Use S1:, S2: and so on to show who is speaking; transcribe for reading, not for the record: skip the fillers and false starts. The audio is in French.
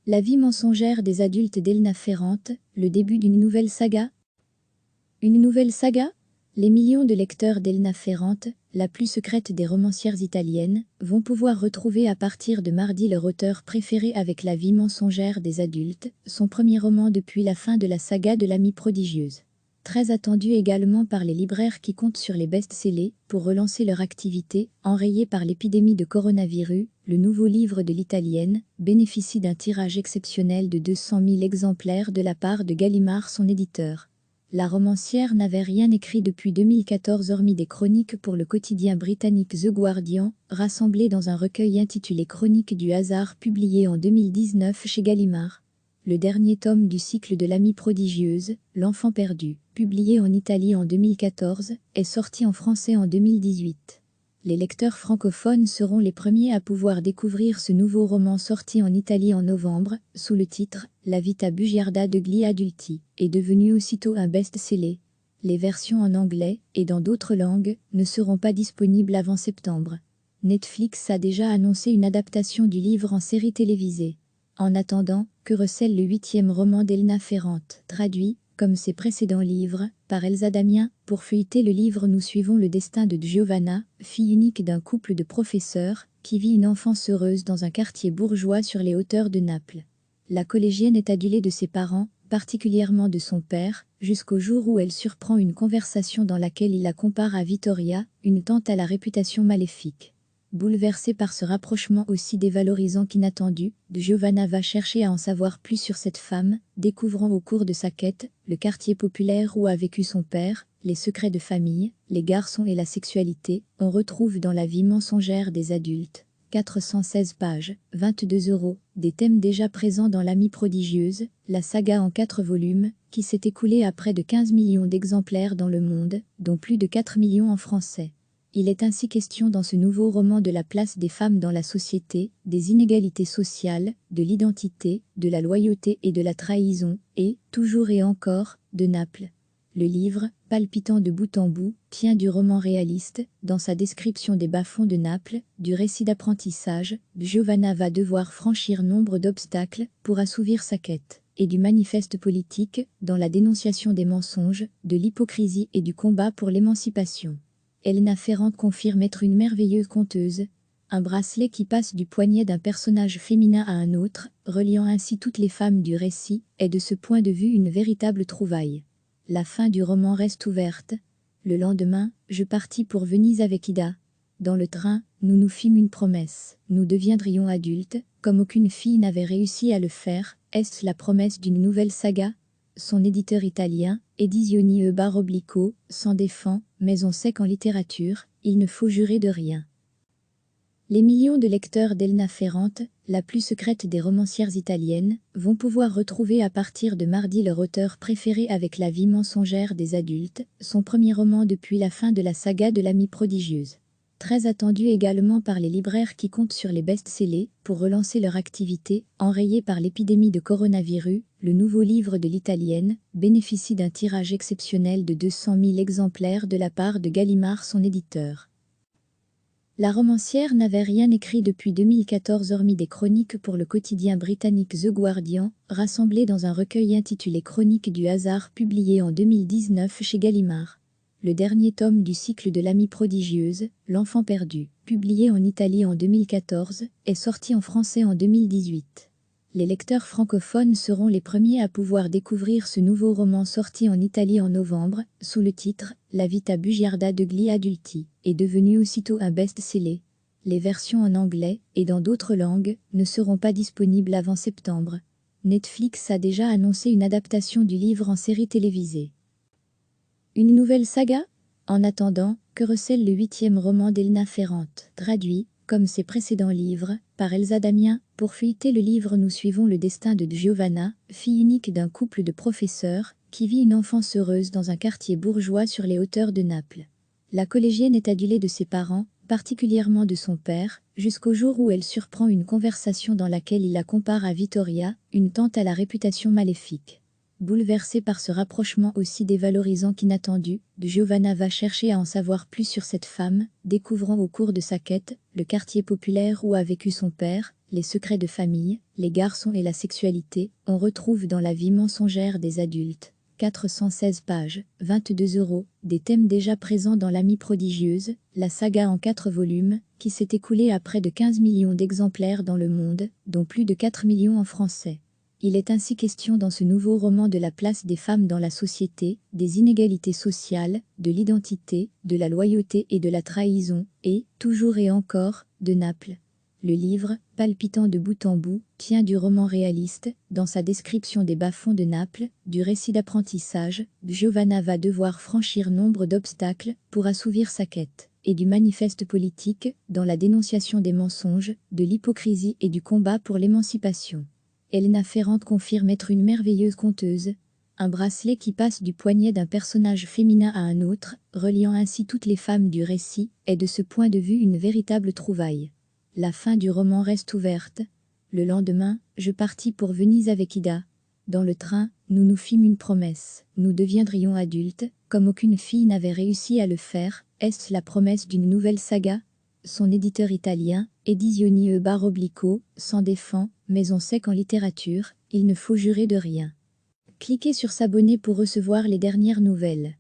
S1: La vie mensongère des adultes d'Elna Ferrante, le début d'une nouvelle saga? Une nouvelle saga? Les millions de lecteurs d'Elna Ferrante, la plus secrète des romancières italiennes, vont pouvoir retrouver à partir de mardi leur auteur préféré avec La vie mensongère des adultes, son premier roman depuis la fin de la saga de l'amie prodigieuse. Très attendu également par les libraires qui comptent sur les best-sellers pour relancer leur activité, enrayée par l'épidémie de coronavirus, le nouveau livre de l'italienne bénéficie d'un tirage exceptionnel de 200 000 exemplaires de la part de Gallimard, son éditeur. La romancière n'avait rien écrit depuis 2014 hormis des chroniques pour le quotidien britannique The Guardian, rassemblées dans un recueil intitulé Chroniques du hasard publié en 2019 chez Gallimard. Le dernier tome du cycle de l'amie prodigieuse, L'enfant perdu, publié en Italie en 2014, est sorti en français en 2018. Les lecteurs francophones seront les premiers à pouvoir découvrir ce nouveau roman sorti en Italie en novembre, sous le titre « La vita bugiarda degli adulti » et devenu aussitôt un best-seller. Les versions en anglais, et dans d'autres langues, ne seront pas disponibles avant septembre. Netflix a déjà annoncé une adaptation du livre en série télévisée. En attendant, que recèle le 8e roman d'Elna Ferrante, traduit, comme ses précédents livres, par Elsa Damien. Pour feuilleter le livre, nous suivons le destin de Giovanna, fille unique d'un couple de professeurs, qui vit une enfance heureuse dans un quartier bourgeois sur les hauteurs de Naples. La collégienne est adulée de ses parents, particulièrement de son père, jusqu'au jour où elle surprend une conversation dans laquelle il la compare à Vittoria, une tante à la réputation maléfique. Bouleversée par ce rapprochement aussi dévalorisant qu'inattendu, Giovanna va chercher à en savoir plus sur cette femme, découvrant au cours de sa quête le quartier populaire où a vécu son père, les secrets de famille, les garçons et la sexualité. On retrouve dans La vie mensongère des adultes, 416 pages, 22 €, des thèmes déjà présents dans L'amie prodigieuse, la saga en 4 volumes, qui s'est écoulée à près de 15 millions d'exemplaires dans le monde, dont plus de 4 millions en français. Il est ainsi question dans ce nouveau roman de la place des femmes dans la société, des inégalités sociales, de l'identité, de la loyauté et de la trahison, et, toujours et encore, de Naples. Le livre, palpitant de bout en bout, tient du roman réaliste, dans sa description des bas-fonds de Naples, du récit d'apprentissage. Giovanna va devoir franchir nombre d'obstacles pour assouvir sa quête, et du manifeste politique, dans la dénonciation des mensonges, de l'hypocrisie et du combat pour l'émancipation. Elna Ferrante confirme être une merveilleuse conteuse, un bracelet qui passe du poignet d'un personnage féminin à un autre, reliant ainsi toutes les femmes du récit, est de ce point de vue une véritable trouvaille. La fin du roman reste ouverte. Le lendemain, je partis pour Venise avec Ida. Dans le train, nous nous fîmes une promesse. Nous deviendrions adultes, comme aucune fille n'avait réussi à le faire. Est-ce la promesse d'une nouvelle saga? Son éditeur italien, Edizioni e Baroblico, s'en défend, mais on sait qu'en littérature, il ne faut jurer de rien. Les millions de lecteurs d'Elna Ferrante, la plus secrète des romancières italiennes, vont pouvoir retrouver à partir de mardi leur auteur préféré avec La vie mensongère des adultes, son premier roman depuis la fin de la saga de l'amie prodigieuse. Très attendu également par les libraires qui comptent sur les best-sellers pour relancer leur activité, enrayée par l'épidémie de coronavirus, le nouveau livre de l'italienne bénéficie d'un tirage exceptionnel de 200 000 exemplaires de la part de Gallimard, son éditeur. La romancière n'avait rien écrit depuis 2014 hormis des chroniques pour le quotidien britannique The Guardian, rassemblées dans un recueil intitulé Chroniques du hasard publié en 2019 chez Gallimard. Le dernier tome du cycle de l'amie prodigieuse, L'enfant perdu, publié en Italie en 2014, est sorti en français en 2018. Les lecteurs francophones seront les premiers à pouvoir découvrir ce nouveau roman sorti en Italie en novembre, sous le titre « La vita bugiarda degli adulti » et devenu aussitôt un best-seller. Les versions en anglais, et dans d'autres langues, ne seront pas disponibles avant septembre. Netflix a déjà annoncé une adaptation du livre en série télévisée. Une nouvelle saga? En attendant, que recèle le 8e roman d'Elna Ferrante, traduit, comme ses précédents livres, par Elsa Damien. Pour feuilleter le livre, nous suivons le destin de Giovanna, fille unique d'un couple de professeurs, qui vit une enfance heureuse dans un quartier bourgeois sur les hauteurs de Naples. La collégienne est adulée de ses parents, particulièrement de son père, jusqu'au jour où elle surprend une conversation dans laquelle il la compare à Vittoria, une tante à la réputation maléfique. Bouleversée par ce rapprochement aussi dévalorisant qu'inattendu, Giovanna va chercher à en savoir plus sur cette femme, découvrant au cours de sa quête le quartier populaire où a vécu son père, les secrets de famille, les garçons et la sexualité, on retrouve dans la vie mensongère des adultes. 416 pages, 22 €, des thèmes déjà présents dans L'Amie prodigieuse, la saga en 4 volumes, qui s'est écoulée à près de 15 millions d'exemplaires dans le monde, dont plus de 4 millions en français. Il est ainsi question dans ce nouveau roman de la place des femmes dans la société, des inégalités sociales, de l'identité, de la loyauté et de la trahison, et, toujours et encore, de Naples. Le livre, palpitant de bout en bout, tient du roman réaliste, dans sa description des bas-fonds de Naples, du récit d'apprentissage, Giovanna va devoir franchir nombre d'obstacles pour assouvir sa quête, et du manifeste politique, dans la dénonciation des mensonges, de l'hypocrisie et du combat pour l'émancipation. Elena Ferrand confirme être une merveilleuse conteuse, un bracelet qui passe du poignet d'un personnage féminin à un autre, reliant ainsi toutes les femmes du récit, est de ce point de vue une véritable trouvaille. La fin du roman reste ouverte. Le lendemain, je partis pour Venise avec Ida. Dans le train, nous nous fîmes une promesse. Nous deviendrions adultes, comme aucune fille n'avait réussi à le faire. Est-ce la promesse d'une nouvelle saga? Son éditeur italien, Edizioni /Oblico, s'en défend, mais on sait qu'en littérature, il ne faut jurer de rien. Cliquez sur s'abonner pour recevoir les dernières nouvelles.